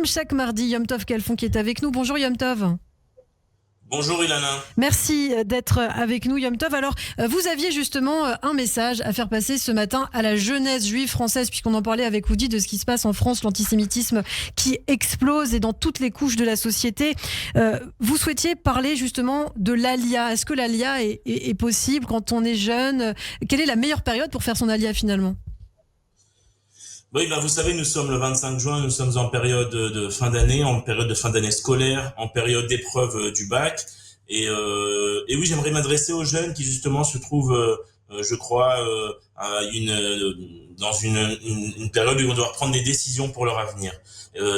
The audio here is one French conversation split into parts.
comme chaque mardi, Yom Tov Kalfon qui est avec nous. Bonjour Yom Tov. Bonjour Ilana. Merci d'être avec nous Yom Tov. Alors, vous aviez justement un message à faire passer ce matin à la jeunesse juive française, puisqu'on en parlait avec Woody de ce qui se passe en France, l'antisémitisme qui explose et dans toutes les couches de la société. Vous souhaitiez parler justement de l'Alia. Est-ce que l'Alia est possible quand on est jeune ? Quelle est la meilleure période pour faire son Alia finalement ? Oui, vous savez, nous sommes le 25 juin, nous sommes en période de fin d'année, en période de fin d'année scolaire, en période d'épreuve du bac. Et oui, j'aimerais m'adresser aux jeunes qui justement se trouvent, je crois, dans une période où ils vont devoir prendre des décisions pour leur avenir.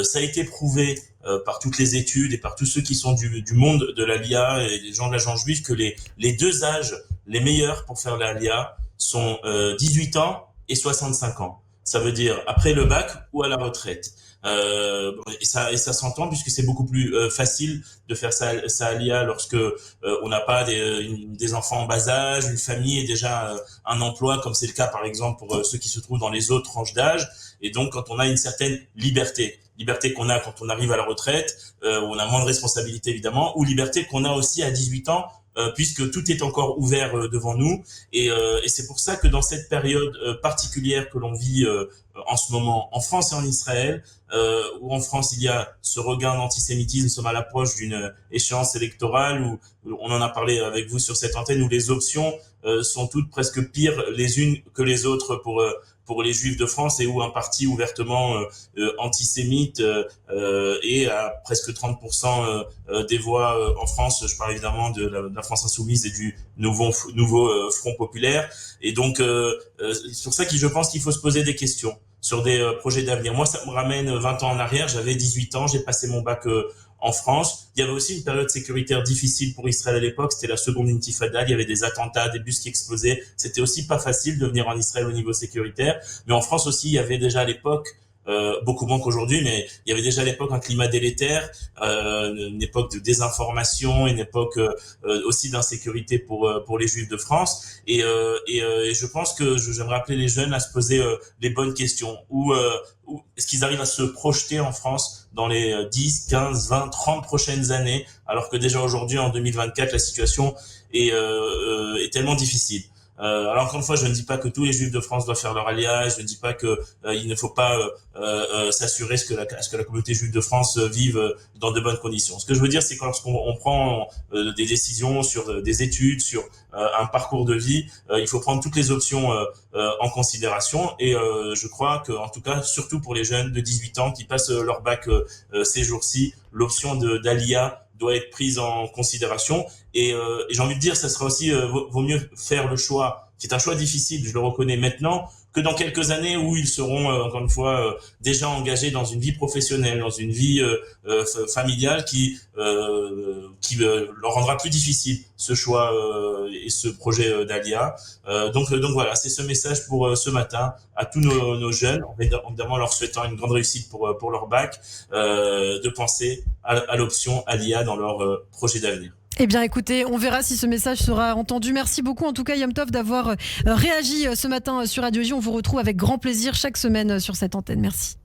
Ça a été prouvé par toutes les études et par tous ceux qui sont du monde de l'Alia et les gens de l'agence juive que les deux âges les meilleurs pour faire l'Alia sont 18 ans et 65 ans. Ça veut dire après le bac ou à la retraite. Et ça s'entend puisque c'est beaucoup plus facile de faire sa alia lorsque on n'a pas des enfants en bas âge, une famille et déjà un emploi, comme c'est le cas par exemple pour ceux qui se trouvent dans les autres tranches d'âge. Et donc quand on a une certaine liberté qu'on a quand on arrive à la retraite, où on a moins de responsabilités évidemment, ou liberté qu'on a aussi à 18 ans, puisque tout est encore ouvert devant nous. Et c'est pour ça que dans cette période particulière que l'on vit en ce moment en France et en Israël, où en France il y a ce regain d'antisémitisme, nous sommes à l'approche d'une échéance électorale où on en a parlé avec vous sur cette antenne, où les options sont toutes presque pires les unes que les autres pour les Juifs de France, et où un parti ouvertement antisémite est à presque 30% des voix en France. Je parle évidemment de la France insoumise et du nouveau Front populaire. Et donc c'est pour ça que je pense qu'il faut se poser des questions sur des projets d'avenir. Moi, ça me ramène 20 ans en arrière. J'avais 18 ans, j'ai passé mon bac en France. Il y avait aussi une période sécuritaire difficile pour Israël à l'époque. C'était la seconde intifada. Il y avait des attentats, des bus qui explosaient. C'était aussi pas facile de venir en Israël au niveau sécuritaire. Mais en France aussi, il y avait déjà à l'époque, beaucoup moins qu'aujourd'hui, mais il y avait déjà à l'époque un climat délétère, une époque de désinformation, une époque aussi d'insécurité pour les Juifs de France. Et je pense que j'aimerais appeler les jeunes à se poser les bonnes questions. Où est-ce qu'ils arrivent à se projeter en France dans les 10, 15, 20, 30 prochaines années, alors que déjà aujourd'hui, en 2024, la situation est tellement difficile. Alors encore une fois, je ne dis pas que tous les Juifs de France doivent faire leur alliage, je ne dis pas que il ne faut pas s'assurer à ce que la communauté juive de France vive dans de bonnes conditions. Ce que je veux dire, c'est que lorsqu'on prend des décisions sur des études, sur un parcours de vie, il faut prendre toutes les options en considération. Et je crois que, en tout cas, surtout pour les jeunes de 18 ans qui passent leur bac ces jours-ci, l'option d'Alia doit être prise en considération. Et j'ai envie de dire, ça sera aussi, vaut mieux faire le choix. C'est un choix difficile, je le reconnais maintenant, que dans quelques années où ils seront, encore une fois, déjà engagés dans une vie professionnelle, dans une vie familiale qui leur rendra plus difficile ce choix et ce projet d'Alia. Donc voilà, c'est ce message pour ce matin à tous nos jeunes, évidemment leur souhaitant une grande réussite pour leur bac, de penser à l'option Alia dans leur projet d'avenir. Eh bien écoutez, on verra si ce message sera entendu. Merci beaucoup en tout cas Yom Tov d'avoir réagi ce matin sur Radio J. On vous retrouve avec grand plaisir chaque semaine sur cette antenne. Merci.